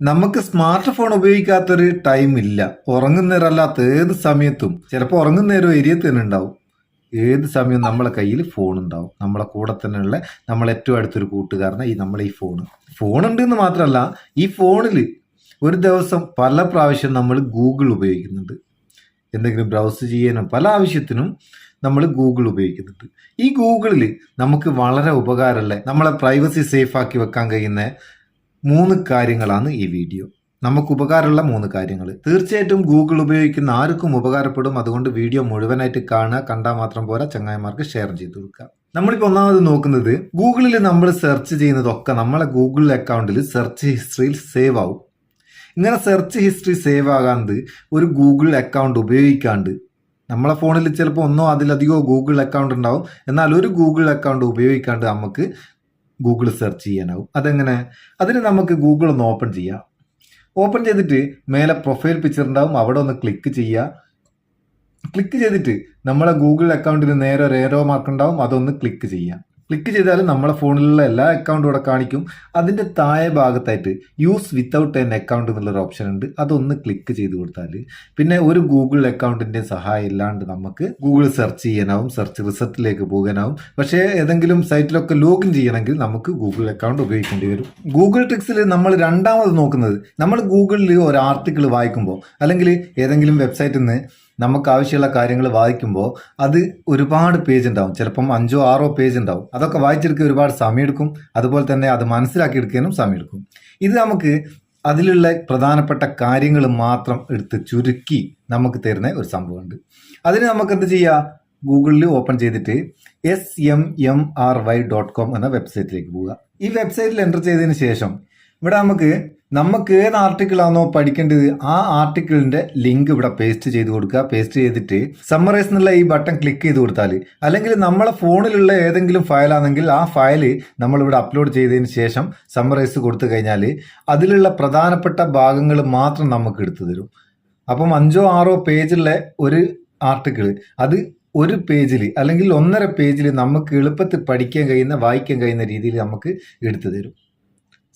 നമുക്ക് smart phone ഉപയോഗിക്കാത്തൊരു time ഇല്ല. ഉറങ്ങുന്നേരമല്ലാത്ത ഏത് സമയത്തും, ചിലപ്പോൾ ഉറങ്ങുന്നേരം ഏരിയയിൽ തന്നെ ഉണ്ടാവും. ഏത് സമയവും നമ്മളെ കയ്യിൽ ഫോൺ ഉണ്ടാവും. നമ്മളെ കൂടെ തന്നെയുള്ള നമ്മളെ ഏറ്റവും അടുത്തൊരു കൂട്ടുകാരനെ നമ്മളെ ഈ ഫോൺ ഉണ്ട് എന്ന് മാത്രമല്ല, ഈ ഫോണിൽ ഒരു ദിവസം പല പ്രാവശ്യം നമ്മൾ ഗൂഗിൾ ഉപയോഗിക്കുന്നുണ്ട്. എന്തെങ്കിലും ബ്രൗസ് ചെയ്യാനും പല ആവശ്യത്തിനും നമ്മൾ ഗൂഗിൾ ഉപയോഗിക്കുന്നുണ്ട്. ഈ ഗൂഗിളിൽ നമുക്ക് വളരെ ഉപകാരമുള്ള, നമ്മളെ പ്രൈവസി സേഫ് ആക്കി വെക്കാൻ കഴിയുന്ന 3 കാര്യങ്ങളാണ് ഈ വീഡിയോ. നമുക്ക് ഉപകാരമുള്ള 3 കാര്യങ്ങൾ. തീർച്ചയായിട്ടും ഗൂഗിൾ ഉപയോഗിക്കുന്ന ആർക്കും ഉപകാരപ്പെടും. അതുകൊണ്ട് വീഡിയോ മുഴുവനായിട്ട് കാണുക. കണ്ടാൽ മാത്രം പോരാ, ചങ്ങായിമാർക്ക് ഷെയർ ചെയ്ത് കൊടുക്കുക. നമ്മളിപ്പോൾ ഒന്നാമത് നോക്കുന്നത്, ഗൂഗിളിൽ നമ്മൾ സെർച്ച് ചെയ്യുന്നതൊക്കെ നമ്മളെ ഗൂഗിൾ അക്കൗണ്ടിൽ സെർച്ച് ഹിസ്റ്ററിയിൽ സേവ് ആവും. ഇങ്ങനെ സെർച്ച് ഹിസ്റ്ററി സേവ് ആകാണ്ട് ഒരു ഗൂഗിൾ അക്കൗണ്ട് ഉപയോഗിക്കാണ്ട്, നമ്മളെ ഫോണിൽ ചിലപ്പോൾ ഒന്നോ അതിലധികമോ ഗൂഗിൾ അക്കൗണ്ട് ഉണ്ടാവും. എന്നാൽ ഒരു ഗൂഗിൾ അക്കൗണ്ട് ഉപയോഗിക്കാണ്ട് നമുക്ക് ഗൂഗിൾ സെർച്ച് ചെയ്യാനാവും. അതെങ്ങനെ? അതിന് നമുക്ക് ഗൂഗിൾ ഒന്ന് ഓപ്പൺ ചെയ്യാം. ഓപ്പൺ ചെയ്തിട്ട് മേലെ പ്രൊഫൈൽ പിക്ചർ ഉണ്ടാവും, അവിടെ ഒന്ന് ക്ലിക്ക് ചെയ്യുക. ക്ലിക്ക് ചെയ്തിട്ട് നമ്മളെ ഗൂഗിൾ അക്കൗണ്ടിന് നേരെ ഒരു ഏരോ മാർക്ക് ഉണ്ടാവും, അതൊന്ന് ക്ലിക്ക് ചെയ്യാം. ക്ലിക്ക് ചെയ്താൽ നമ്മളെ ഫോണിലുള്ള എല്ലാ അക്കൗണ്ടും ഇവിടെ കാണിക്കും. അതിൻ്റെ താഴെ ഭാഗത്തായിട്ട് യൂസ് വിത്തൗട്ട് എൻ അക്കൗണ്ട് എന്നുള്ളൊരു ഓപ്ഷൻ ഉണ്ട്, അതൊന്ന് ക്ലിക്ക് ചെയ്ത് കൊടുത്താൽ പിന്നെ ഒരു ഗൂഗിൾ അക്കൗണ്ടിൻ്റെ സഹായം ഇല്ലാണ്ട് നമുക്ക് ഗൂഗിൾ സെർച്ച് ചെയ്യാനാവും, സെർച്ച് റിസൾട്ടിലേക്ക് പോകാനാവും. പക്ഷേ ഏതെങ്കിലും സൈറ്റിലൊക്കെ ലോഗിൻ ചെയ്യണമെങ്കിൽ നമുക്ക് ഗൂഗിൾ അക്കൗണ്ട് ഉപയോഗിക്കേണ്ടി വരും. ഗൂഗിൾ ട്രിക്സിൽ നമ്മൾ രണ്ടാമത് നോക്കുന്നത്, നമ്മൾ ഗൂഗിളിൽ ഒരു ആർട്ടിക്കിൾ വായിക്കുമ്പോൾ അല്ലെങ്കിൽ ഏതെങ്കിലും വെബ്സൈറ്റിൽ നിന്ന് നമുക്ക് ആവശ്യമുള്ള കാര്യങ്ങൾ വായിക്കുമ്പോൾ അത് ഒരുപാട് പേജ് ഉണ്ടാവും. ചിലപ്പം 5 6 പേജ് ഉണ്ടാവും. അതൊക്കെ വായിച്ചെടുക്കാൻ ഒരുപാട് സമയമെടുക്കും. അതുപോലെ തന്നെ അത് മനസ്സിലാക്കിയെടുക്കാനും സമയമെടുക്കും. ഇത് നമുക്ക് അതിലുള്ള പ്രധാനപ്പെട്ട കാര്യങ്ങൾ മാത്രം എടുത്ത് ചുരുക്കി നമുക്ക് തരുന്ന ഒരു സംഭവമുണ്ട്. അതിന് നമുക്ക് എന്ത് ചെയ്യാം? ഗൂഗിളിൽ ഓപ്പൺ ചെയ്തിട്ട് smmry.com എന്ന വെബ്സൈറ്റിലേക്ക് പോവുക. ഈ വെബ്സൈറ്റിൽ എൻ്റർ ചെയ്തതിന് ശേഷം ഇവിടെ നമുക്ക് ഏത് ആർട്ടിക്കിളാണോ പഠിക്കേണ്ടത് ആ ആർട്ടിക്കിളിന്റെ ലിങ്ക് ഇവിടെ പേസ്റ്റ് ചെയ്ത് കൊടുക്കുക. പേസ്റ്റ് ചെയ്തിട്ട് സമ്മറൈസ് എന്നുള്ള ഈ ബട്ടൺ ക്ലിക്ക് ചെയ്ത് കൊടുത്താൽ, അല്ലെങ്കിൽ നമ്മളെ ഫോണിലുള്ള ഏതെങ്കിലും ഫയലാണെങ്കിൽ ആ ഫയല് നമ്മളിവിടെ അപ്ലോഡ് ചെയ്തതിന് ശേഷം സമ്മറൈസ് കൊടുത്തു കഴിഞ്ഞാൽ അതിലുള്ള പ്രധാനപ്പെട്ട ഭാഗങ്ങൾ മാത്രം നമുക്ക് എടുത്തു തരും. അപ്പം 5 6 പേജുള്ള ഒരു ആർട്ടിക്കിൾ അത് ഒരു പേജിൽ അല്ലെങ്കിൽ 1.5 പേജിൽ നമുക്ക് എളുപ്പത്തിൽ പഠിക്കാൻ കഴിയുന്ന, വായിക്കാൻ കഴിയുന്ന രീതിയിൽ നമുക്ക് എടുത്തു തരും.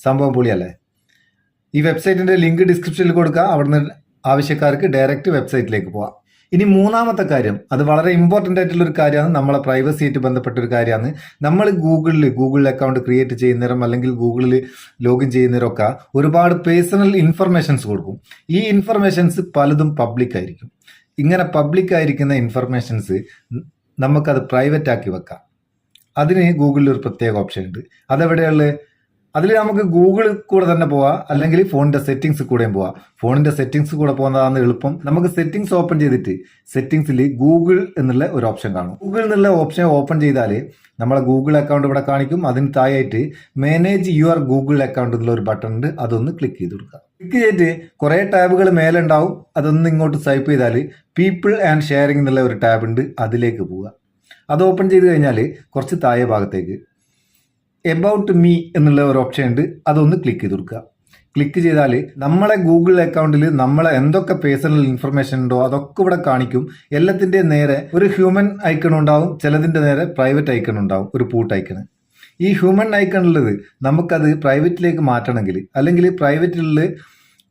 സംഭവം പൊളിയല്ലേ? ഈ വെബ്സൈറ്റിന്റെ ലിങ്ക് ഡിസ്ക്രിപ്ഷനിൽ കൊടുക്കുക. അവിടുന്ന് ആവശ്യക്കാർക്ക് ഡയറക്റ്റ് വെബ്സൈറ്റിലേക്ക് പോവാം. ഇനി മൂന്നാമത്തെ കാര്യം, അത് വളരെ ഇമ്പോർട്ടൻ്റ് ആയിട്ടുള്ള ഒരു കാര്യമാണ്, നമ്മളെ പ്രൈവസിയായിട്ട് ബന്ധപ്പെട്ട ഒരു കാര്യമാണ്. നമ്മൾ ഗൂഗിൾ അക്കൗണ്ട് ക്രിയേറ്റ് ചെയ്യുന്നേരം അല്ലെങ്കിൽ ഗൂഗിളിൽ ലോഗിൻ ചെയ്യുന്നവരൊക്കെ ഒരുപാട് പേഴ്സണൽ ഇൻഫർമേഷൻസ് കൊടുക്കും. ഈ ഇൻഫർമേഷൻസ് പലതും പബ്ലിക് ആയിരിക്കും. ഇങ്ങനെ പബ്ലിക് ആയിരിക്കുന്ന ഇൻഫർമേഷൻസ് നമുക്കത് പ്രൈവറ്റ് ആക്കി വെക്കാം. അതിന് ഗൂഗിളിൽ ഒരു പ്രത്യേക ഓപ്ഷൻ ഉണ്ട്. അതെവിടെയുള്ള? അതിൽ നമുക്ക് ഗൂഗിൾ കൂടെ തന്നെ പോവാം, അല്ലെങ്കിൽ ഫോണിന്റെ സെറ്റിംഗ്സ് കൂടെയും പോവാം. ഫോണിന്റെ സെറ്റിംഗ്സ് കൂടെ പോകുന്നതാണ് എളുപ്പം. നമുക്ക് സെറ്റിംഗ്സ് ഓപ്പൺ ചെയ്തിട്ട് സെറ്റിംഗ്സിൽ ഗൂഗിൾ എന്നുള്ള ഒരു ഓപ്ഷൻ കാണും. ഗൂഗിൾ എന്നുള്ള ഓപ്ഷൻ ഓപ്പൺ ചെയ്താൽ നമ്മളെ ഗൂഗിൾ അക്കൗണ്ട് ഇവിടെ കാണിക്കും. അതിന് താഴെയായിട്ട് മാനേജ് യുവർ ഗൂഗിൾ അക്കൗണ്ട് എന്നുള്ള ഒരു ബട്ടൺ ഉണ്ട്, അതൊന്ന് ക്ലിക്ക് ചെയ്ത് കൊടുക്കുക. ക്ലിക്ക് ചെയ്തിട്ട് കുറേ ടാബുകൾ മേലെ ഉണ്ടാവും, അതൊന്ന് ഇങ്ങോട്ട് സ്വൈപ്പ് ചെയ്താൽ പീപ്പിൾ ആൻഡ് ഷെയറിംഗ് എന്നുള്ള ഒരു ടാബ് ഉണ്ട്, അതിലേക്ക് പോവുക. അത് ഓപ്പൺ ചെയ്ത് കഴിഞ്ഞാൽ കുറച്ച് താഴെ ഭാഗത്തേക്ക് എബൌട്ട് മീ എന്നുള്ള ഒരു ഓപ്ഷൻ ഉണ്ട്, അതൊന്ന് ക്ലിക്ക് ചെയ്ത് കൊടുക്കുക. ക്ലിക്ക് ചെയ്താൽ നമ്മളെ ഗൂഗിൾ അക്കൗണ്ടിൽ നമ്മളെ എന്തൊക്കെ പേഴ്സണൽ ഇൻഫർമേഷൻ ഉണ്ടോ അതൊക്കെ ഇവിടെ കാണിക്കും. എല്ലാത്തിൻ്റെ നേരെ ഒരു ഹ്യൂമൻ ഐക്കൺ ഉണ്ടാവും, ചിലതിൻ്റെ നേരെ പ്രൈവറ്റ് ഐക്കൺ ഉണ്ടാവും, ഒരു പൂട്ട് ഐക്കൺ. ഈ ഹ്യൂമൻ ഐക്കൺ ഉള്ളത് നമുക്കത് പ്രൈവറ്റിലേക്ക് മാറ്റണമെങ്കിൽ, അല്ലെങ്കിൽ പ്രൈവറ്റിലുള്ള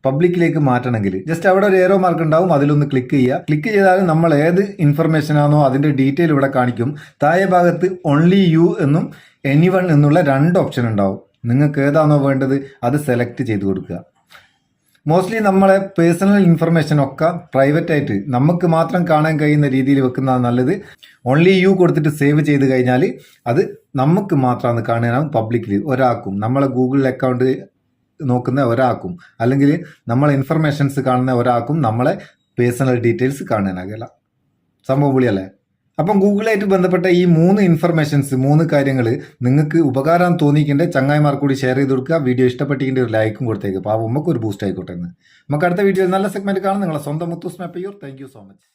പബ്ലിക്കിലേക്ക് മാറ്റണമെങ്കിൽ ജസ്റ്റ് അവിടെ ഒരു ഏറോ മാർക്ക് ഉണ്ടാവും, അതിലൊന്ന് ക്ലിക്ക് ചെയ്യുക. ക്ലിക്ക് ചെയ്താൽ നമ്മൾ ഏത് ഇൻഫർമേഷൻ ആണോ അതിൻ്റെ ഡീറ്റെയിൽ ഇവിടെ കാണിക്കും. താഴെ ഭാഗത്ത് ഓൺലി യു എന്നും എനിവൺ എന്നുള്ള 2 ഓപ്ഷൻ ഉണ്ടാവും. നിങ്ങൾക്ക് ഏതാണോ വേണ്ടത് അത് സെലക്ട് ചെയ്ത് കൊടുക്കുക. മോസ്റ്റ്ലി നമ്മളെ പേഴ്സണൽ ഇൻഫർമേഷൻ ഒക്കെ പ്രൈവറ്റ് ആയിട്ട് നമുക്ക് മാത്രം കാണാൻ കഴിയുന്ന രീതിയിൽ വെക്കുന്നതാണ് നല്ലത്. ഓൺലി യു കൊടുത്തിട്ട് സേവ് ചെയ്ത് കഴിഞ്ഞാൽ അത് നമുക്ക് മാത്രമാണ് കാണാനാവും. പബ്ലിക്കിൽ ഒരാൾക്കും, നമ്മളെ ഗൂഗിൾ അക്കൗണ്ട് നോക്കുന്ന ഒരാൾക്കും അല്ലെങ്കിൽ നമ്മളെ ഇൻഫർമേഷൻസ് കാണുന്ന ഒരാൾക്കും നമ്മളെ പേഴ്സണൽ ഡീറ്റെയിൽസ് കാണാനാകില്ല. സംഭവം പൊളിയല്ലേ? അപ്പം ഗൂഗിളായിട്ട് ബന്ധപ്പെട്ട ഈ 3 ഇൻഫർമേഷൻസ്, 3 കാര്യങ്ങൾ നിങ്ങൾക്ക് ഉപകാരം തോന്നിക്കേണ്ട ചങ്ങായിമാർക്ക് കൂടി ഷെയർ ചെയ്ത് കൊടുക്കുക. വീഡിയോ ഇഷ്ടപ്പെട്ടിരിക്കേണ്ട ഒരു ലൈക്കും കൊടുത്തേക്ക്. അപ്പോൾ നമുക്ക് ഒരു ബൂസ്റ്റ് ആയിക്കോട്ടെ എന്ന്. നമുക്ക് അടുത്ത വീഡിയോയിൽ നല്ല സെഗ്മെന്റ് കാണാം. നിങ്ങളെ സ്വന്തം Muthoos Meppayyur. Thank you so much.